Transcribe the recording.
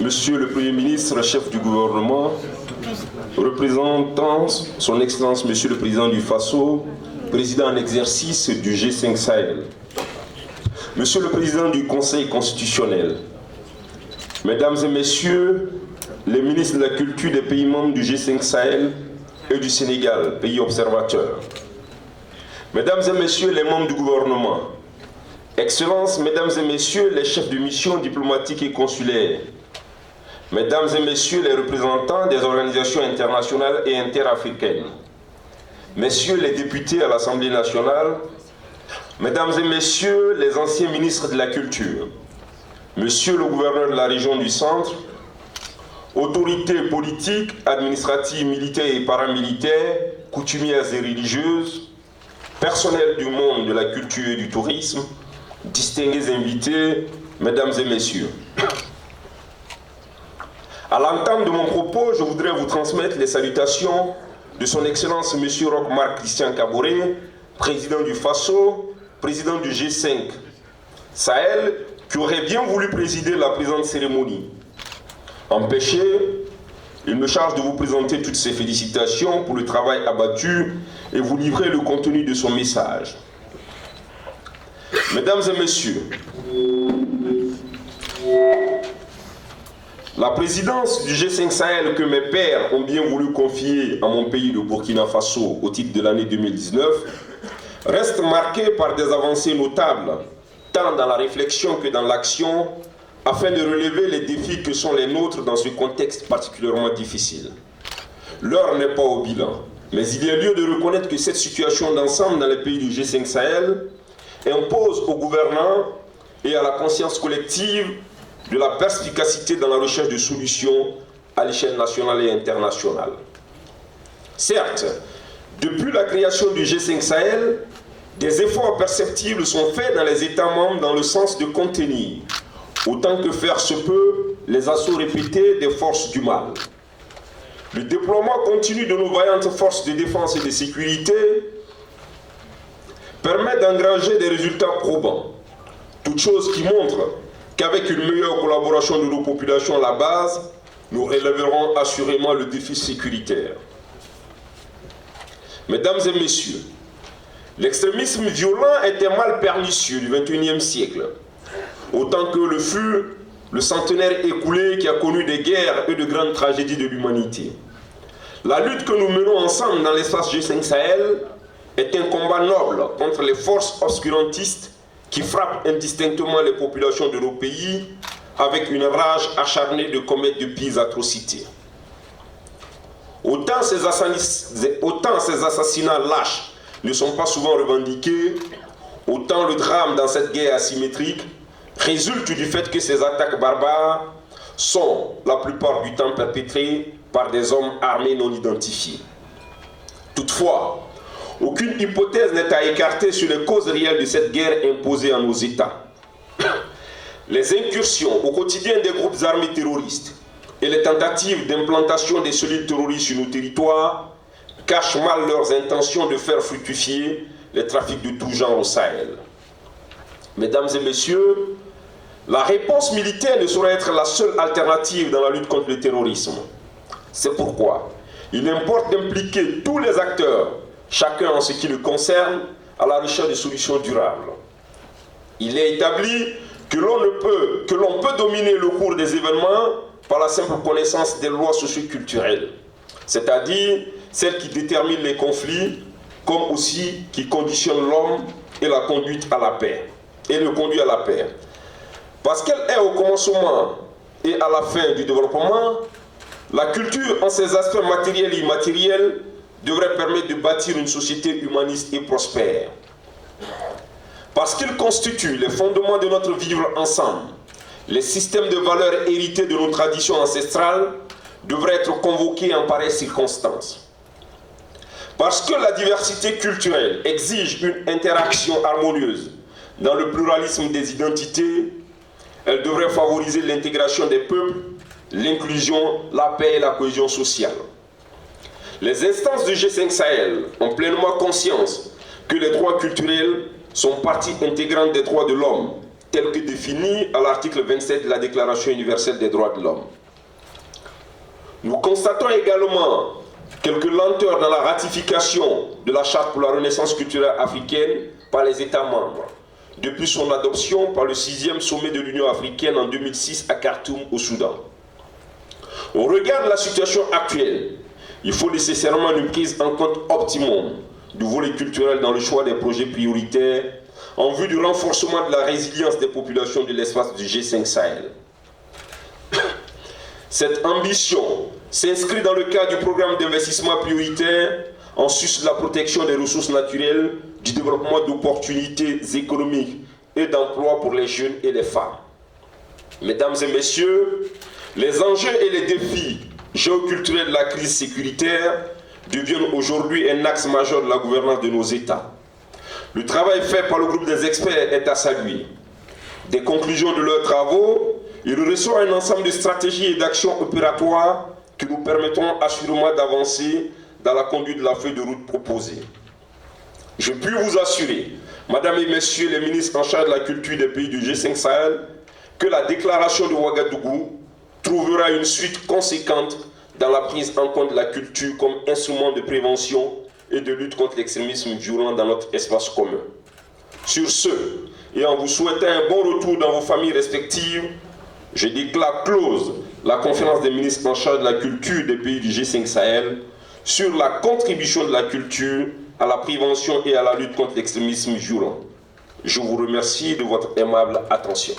Monsieur le Premier ministre, chef du gouvernement, représentant son Excellence Monsieur le Président du Faso, président en exercice du G5 Sahel, Monsieur le Président du Conseil constitutionnel, Mesdames et Messieurs les ministres de la Culture des pays membres du G5 Sahel et du Sénégal, pays observateur, Mesdames et Messieurs les membres du gouvernement, Excellences, Mesdames et Messieurs les chefs de mission diplomatiques et consulaires, Mesdames et Messieurs les représentants des organisations internationales et interafricaines, Messieurs les députés à l'Assemblée nationale, Mesdames et Messieurs les anciens ministres de la Culture, Monsieur le gouverneur de la région du Centre, autorités politiques, administratives, militaires et paramilitaires, coutumières et religieuses, personnel du monde de la culture et du tourisme, distingués invités, Mesdames et Messieurs. À l'entame de mon propos, je voudrais vous transmettre les salutations de son Excellence M. Roch-Marc Christian Kaboré, président du Faso, président du G5 Sahel, qui aurait bien voulu présider la présente cérémonie. Empêché, il me charge de vous présenter toutes ces félicitations pour le travail abattu et vous livrer le contenu de son message. Mesdames et Messieurs, la présidence du G5 Sahel que mes pères ont bien voulu confier à mon pays, le Burkina Faso, au titre de l'année 2019, reste marquée par des avancées notables, tant dans la réflexion que dans l'action, afin de relever les défis que sont les nôtres dans ce contexte particulièrement difficile. L'heure n'est pas au bilan, mais il y a lieu de reconnaître que cette situation d'ensemble dans les pays du G5 Sahel impose aux gouvernants et à la conscience collective de la perspicacité dans la recherche de solutions à l'échelle nationale et internationale. Certes, depuis la création du G5 Sahel, des efforts perceptibles sont faits dans les États membres dans le sens de contenir, autant que faire se peut, les assauts répétés des forces du mal. Le déploiement continu de nos vaillantes forces de défense et de sécurité permet d'engranger des résultats probants. Toute chose qui montre qu'avec une meilleure collaboration de nos populations à la base, nous relèverons assurément le défi sécuritaire. Mesdames et Messieurs, l'extrémisme violent est un mal pernicieux du XXIe siècle, autant que le fut le centenaire écoulé qui a connu des guerres et de grandes tragédies de l'humanité. La lutte que nous menons ensemble dans l'espace G5 Sahel est un combat noble contre les forces obscurantistes qui frappent indistinctement les populations de nos pays avec une rage acharnée de commettre de pires atrocités. Autant ces assassinats lâches ne sont pas souvent revendiqués, autant le drame dans cette guerre asymétrique résulte du fait que ces attaques barbares sont la plupart du temps perpétrées par des hommes armés non identifiés. Toutefois, aucune hypothèse n'est à écarter sur les causes réelles de cette guerre imposée à nos États. Les incursions au quotidien des groupes armés terroristes et les tentatives d'implantation des cellules terroristes sur nos territoires cachent mal leurs intentions de faire fructifier les trafics de tout genre au Sahel. Mesdames et Messieurs, la réponse militaire ne saurait être la seule alternative dans la lutte contre le terrorisme. C'est pourquoi il importe d'impliquer tous les acteurs, chacun en ce qui le concerne, à la recherche de solutions durables. Il est établi que l'on peut dominer le cours des événements par la simple connaissance des lois socioculturelles, c'est-à-dire celles qui déterminent les conflits, comme aussi qui conditionnent l'homme et la conduite à la paix, et le conduit à la paix. Parce qu'elle est au commencement et à la fin du développement, la culture en ses aspects matériels et immatériels devrait permettre de bâtir une société humaniste et prospère. Parce qu'il constitue les fondements de notre vivre ensemble, les systèmes de valeurs hérités de nos traditions ancestrales devraient être convoqués en pareilles circonstances. Parce que la diversité culturelle exige une interaction harmonieuse dans le pluralisme des identités, elle devrait favoriser l'intégration des peuples, l'inclusion, la paix et la cohésion sociale. Les instances du G5 Sahel ont pleinement conscience que les droits culturels sont partie intégrante des droits de l'homme tel que défini à l'article 27 de la Déclaration universelle des droits de l'homme. Nous constatons également quelques lenteurs dans la ratification de la Charte pour la renaissance culturelle africaine par les États membres, depuis son adoption par le 6e sommet de l'Union africaine en 2006 à Khartoum, au Soudan. Au regard de la situation actuelle, il faut nécessairement une prise en compte optimum du volet culturel dans le choix des projets prioritaires en vue du renforcement de la résilience des populations de l'espace du G5 Sahel. Cette ambition s'inscrit dans le cadre du programme d'investissement prioritaire en sus de la protection des ressources naturelles, du développement d'opportunités économiques et d'emplois pour les jeunes et les femmes. Mesdames et messieurs, les enjeux et les défis géoculturels de la crise sécuritaire deviennent aujourd'hui un axe majeur de la gouvernance de nos États. Le travail fait par le groupe des experts est à saluer. Des conclusions de leurs travaux, il ressort un ensemble de stratégies et d'actions opératoires qui nous permettront assurément d'avancer dans la conduite de la feuille de route proposée. Je puis vous assurer, Madame et Messieurs les ministres en charge de la culture des pays du G5 Sahel, que la déclaration de Ouagadougou trouvera une suite conséquente dans la prise en compte de la culture comme instrument de prévention et de lutte contre l'extrémisme violent dans notre espace commun. Sur ce, et en vous souhaitant un bon retour dans vos familles respectives, je déclare close la conférence des ministres en charge de la culture des pays du G5 Sahel sur la contribution de la culture à la prévention et à la lutte contre l'extrémisme violent. Je vous remercie de votre aimable attention.